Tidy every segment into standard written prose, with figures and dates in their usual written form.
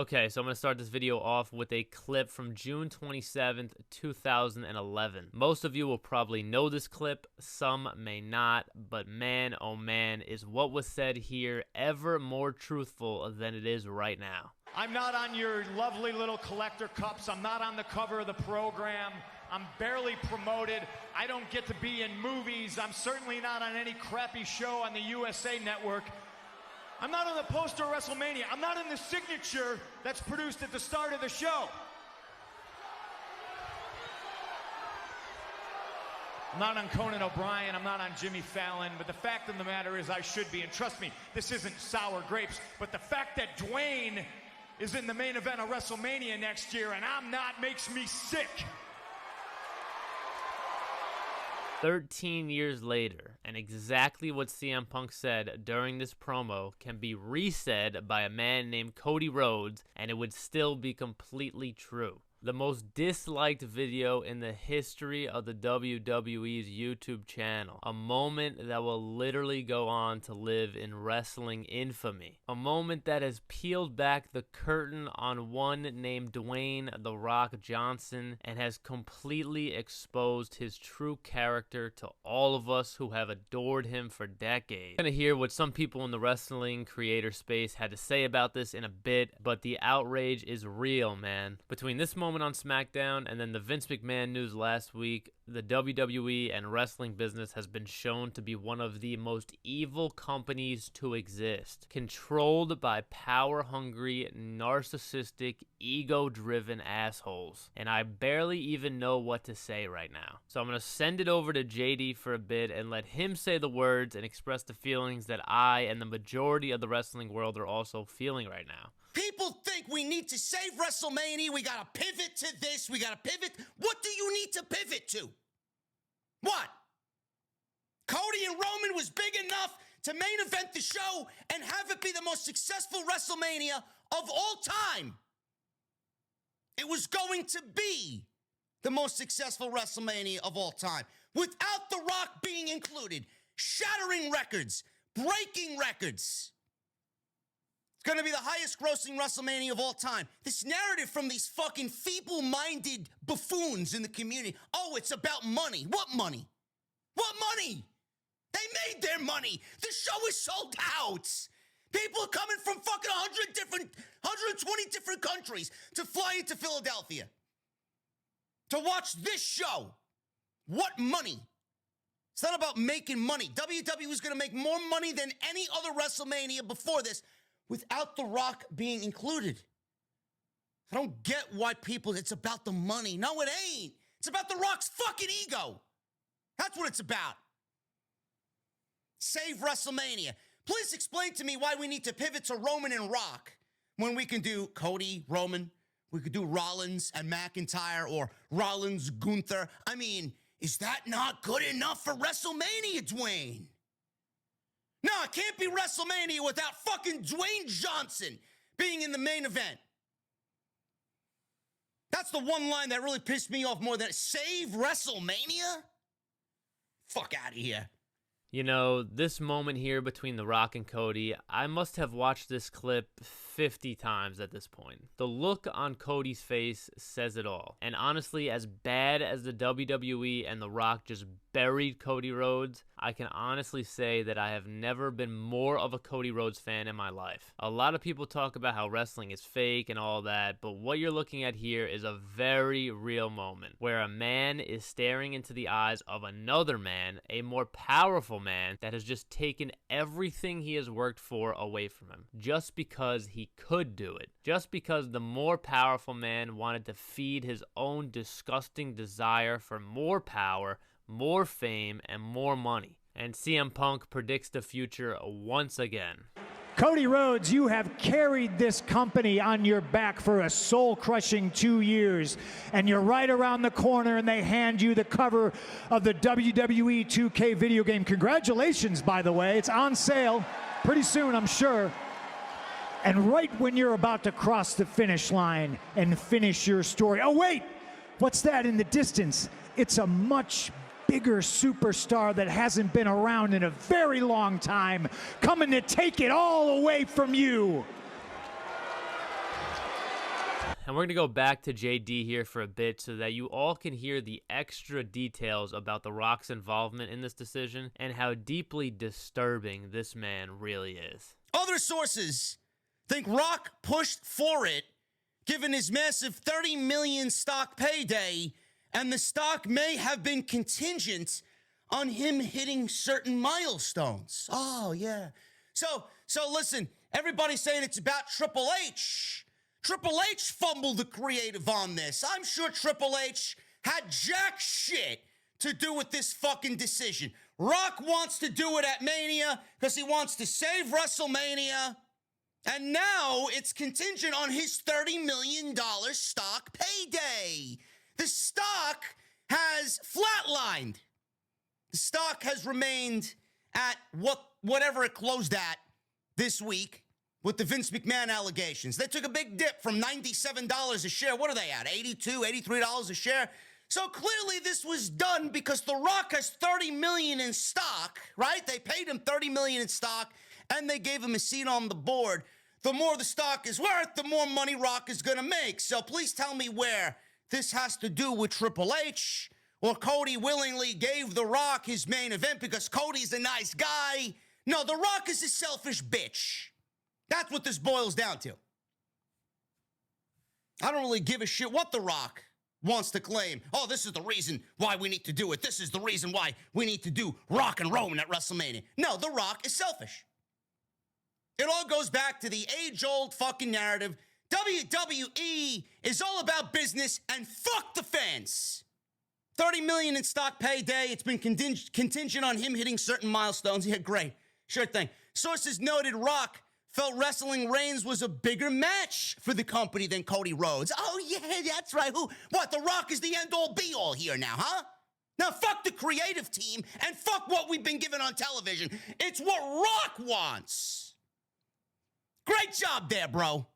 Okay, so I'm going to start this video off with a clip from June 27th, 2011. Most of you will probably know this clip, some may not, but man, oh man, is what was said here ever more truthful than it is right now. I'm not on your lovely little collector cups. I'm not on the cover of the program. I'm barely promoted. I don't get to be in movies. I'm certainly not on any crappy show on the USA Network. I'm not on the poster of WrestleMania. I'm not in the signature that's produced at the start of the show. I'm not on Conan O'Brien. I'm not on Jimmy Fallon. But the fact of the matter is I should be. And trust me, this isn't sour grapes. But the fact that Dwayne is in the main event of WrestleMania next year and I'm not makes me sick. 13 years later, and exactly what CM Punk said during this promo can be re-said by a man named Cody Rhodes, and it would still be completely true. The most disliked video in the history of the WWE's YouTube channel. A moment that will literally go on to live in wrestling infamy. A moment that has peeled back the curtain on one named Dwayne "The Rock" Johnson and has completely exposed his true character to all of us who have adored him for decades. We're gonna hear what some people in the wrestling creator space had to say about this in a bit, but the outrage is real, man. Between this moment on SmackDown and then the Vince McMahon news last week, the WWE and wrestling business has been shown to be one of the most evil companies to exist. Controlled by power-hungry, narcissistic, ego-driven assholes. And I barely even know what to say right now. So I'm going to send it over to JD for a bit and let him say the words and express the feelings that I and the majority of the wrestling world are also feeling right now. People think we need to save WrestleMania, we gotta pivot to this, we gotta pivot. What do you need to pivot to? What? Cody and Roman was big enough to main event the show and have it be the most successful WrestleMania of all time. It was going to be the most successful WrestleMania of all time, without The Rock being included, shattering records, breaking records. It's going to be the highest grossing WrestleMania of all time. This narrative from these fucking feeble-minded buffoons in the community. Oh, it's about money. What money? What money? They made their money. The show is sold out. People are coming from fucking 120 different countries to fly into Philadelphia to watch this show. What money? It's not about making money. WWE is going to make more money than any other WrestleMania before this, without The Rock being included. I don't get why people, it's about the money. No, it ain't. It's about The Rock's fucking ego. That's what it's about. Save WrestleMania. Please explain to me why we need to pivot to Roman and Rock when we can do Cody, Roman, we could do Rollins and McIntyre, or Rollins, Gunther. I mean, is that not good enough for WrestleMania, Dwayne? No, it can't be WrestleMania without fucking Dwayne Johnson being in the main event. That's the one line that really pissed me off more than save WrestleMania? Fuck out of here. You know, this moment here between The Rock and Cody, I must have watched this clip 50 times at this point. The look on Cody's face says it all. And honestly, as bad as the WWE and The Rock just buried Cody Rhodes, I can honestly say that I have never been more of a Cody Rhodes fan in my life. A lot of people talk about how wrestling is fake and all that, but what you're looking at here is a very real moment where a man is staring into the eyes of another man, a more powerful man that has just taken everything he has worked for away from him, just because he could do it. Just because the more powerful man wanted to feed his own disgusting desire for more power, more fame, and more money. And CM Punk predicts the future once again. Cody Rhodes, you have carried this company on your back for a soul-crushing 2 years, and you're right around the corner and they hand you the cover of the WWE 2K video game. Congratulations, by the way. It's on sale pretty soon, I'm sure. And right when you're about to cross the finish line and finish your story. Oh, wait! What's that in the distance? It's a much bigger superstar that hasn't been around in a very long time, coming to take it all away from you. And we're going to go back to JD here for a bit so that you all can hear the extra details about The Rock's involvement in this decision and how deeply disturbing this man really is. Other sources think Rock pushed for it, given his massive $30 million stock payday, and the stock may have been contingent on him hitting certain milestones. Oh, yeah. So listen, everybody's saying it's about Triple H. Triple H fumbled the creative on this. I'm sure Triple H had jack shit to do with this fucking decision. Rock wants to do it at Mania because he wants to save WrestleMania. And now it's contingent on his $30 million stock payday. The stock has flatlined. The stock has remained at whatever it closed at this week with the Vince McMahon allegations. They took a big dip from $97 a share. What are they at? $82, $83 a share? So clearly this was done because The Rock has $30 million in stock, right? They paid him $30 million in stock, and they gave him a seat on the board. The more the stock is worth, the more money Rock is going to make. So please tell me where this has to do with Triple H, or Cody willingly gave The Rock his main event because Cody's a nice guy. No, The Rock is a selfish bitch. That's what this boils down to. I don't really give a shit what The Rock wants to claim. Oh, this is the reason why we need to do it. This is the reason why we need to do Rock and Roman at WrestleMania. No, The Rock is selfish. It all goes back to the age-old fucking narrative. WWE is all about business and fuck the fans. $30 million in stock payday. It's been contingent on him hitting certain milestones. Yeah, great. Sure thing. Sources noted Rock felt Wrestling Reigns was a bigger match for the company than Cody Rhodes. Oh, yeah, that's right. What, The Rock is the end-all, be-all here now, huh? Now, fuck the creative team and fuck what we've been given on television. It's what Rock wants. Great job there, bro.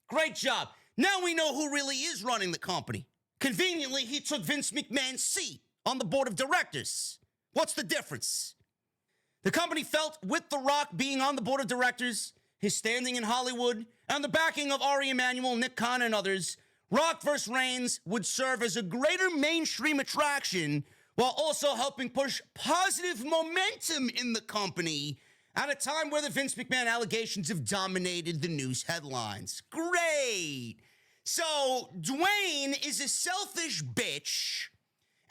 Great job. Now we know who really is running the company. Conveniently, he took Vince McMahon's seat on the board of directors. What's the difference? The company felt with The Rock being on the board of directors, his standing in Hollywood, and the backing of Ari Emanuel, Nick Khan, and others, Rock vs. Reigns would serve as a greater mainstream attraction while also helping push positive momentum in the company at a time where the Vince McMahon allegations have dominated the news headlines. Great. So Dwayne is a selfish bitch,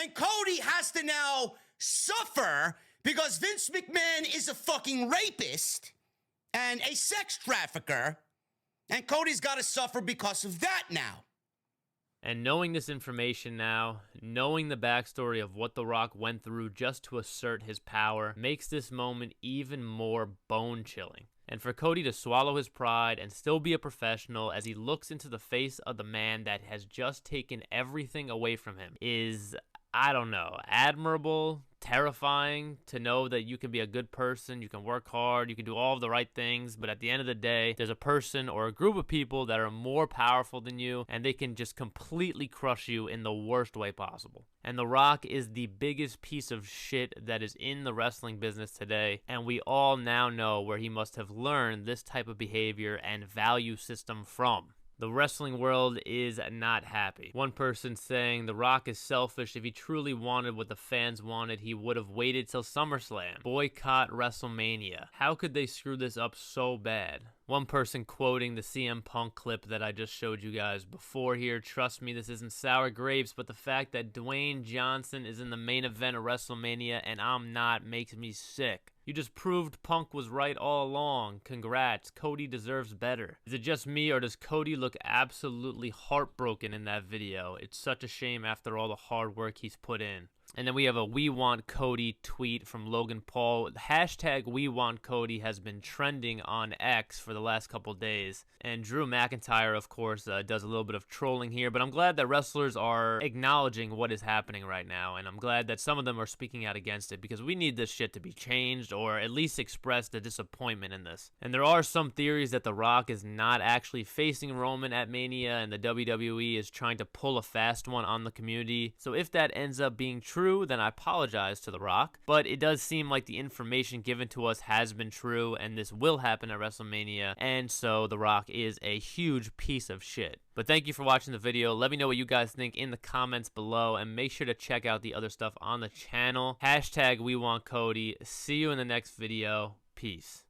and Cody has to now suffer because Vince McMahon is a fucking rapist and a sex trafficker, and Cody's got to suffer because of that now. And knowing this information now, knowing the backstory of what The Rock went through just to assert his power, makes this moment even more bone-chilling. And for Cody to swallow his pride and still be a professional as he looks into the face of the man that has just taken everything away from him is, I don't know, admirable, terrifying to know that you can be a good person, you can work hard, you can do all of the right things, but at the end of the day, there's a person or a group of people that are more powerful than you, and they can just completely crush you in the worst way possible. And The Rock is the biggest piece of shit that is in the wrestling business today, and we all now know where he must have learned this type of behavior and value system from. The wrestling world is not happy. One person saying The Rock is selfish. If he truly wanted what the fans wanted, he would have waited till SummerSlam. Boycott WrestleMania. How could they screw this up so bad? One person quoting the CM Punk clip that I just showed you guys before here. Trust me, this isn't sour grapes, but the fact that Dwayne Johnson is in the main event of WrestleMania and I'm not makes me sick. You just proved Punk was right all along. Congrats. Cody deserves better. Is it just me, or does Cody look absolutely heartbroken in that video? It's such a shame after all the hard work he's put in. And then we have a We Want Cody tweet from Logan Paul. Hashtag We Want Cody has been trending on X for the last couple days. And Drew McIntyre, of course, does a little bit of trolling here. But I'm glad that wrestlers are acknowledging what is happening right now. And I'm glad that some of them are speaking out against it, because we need this shit to be changed, or at least express the disappointment in this. And there are some theories that The Rock is not actually facing Roman at Mania, and the WWE is trying to pull a fast one on the community. So if that ends up being true, true, then I apologize to The Rock. But it does seem like the information given to us has been true, and this will happen at WrestleMania, and so The Rock is a huge piece of shit. But thank you for watching the video. Let me know what you guys think in the comments below, and make sure to check out the other stuff on the channel. #WeWantCody. See you in the next video. Peace.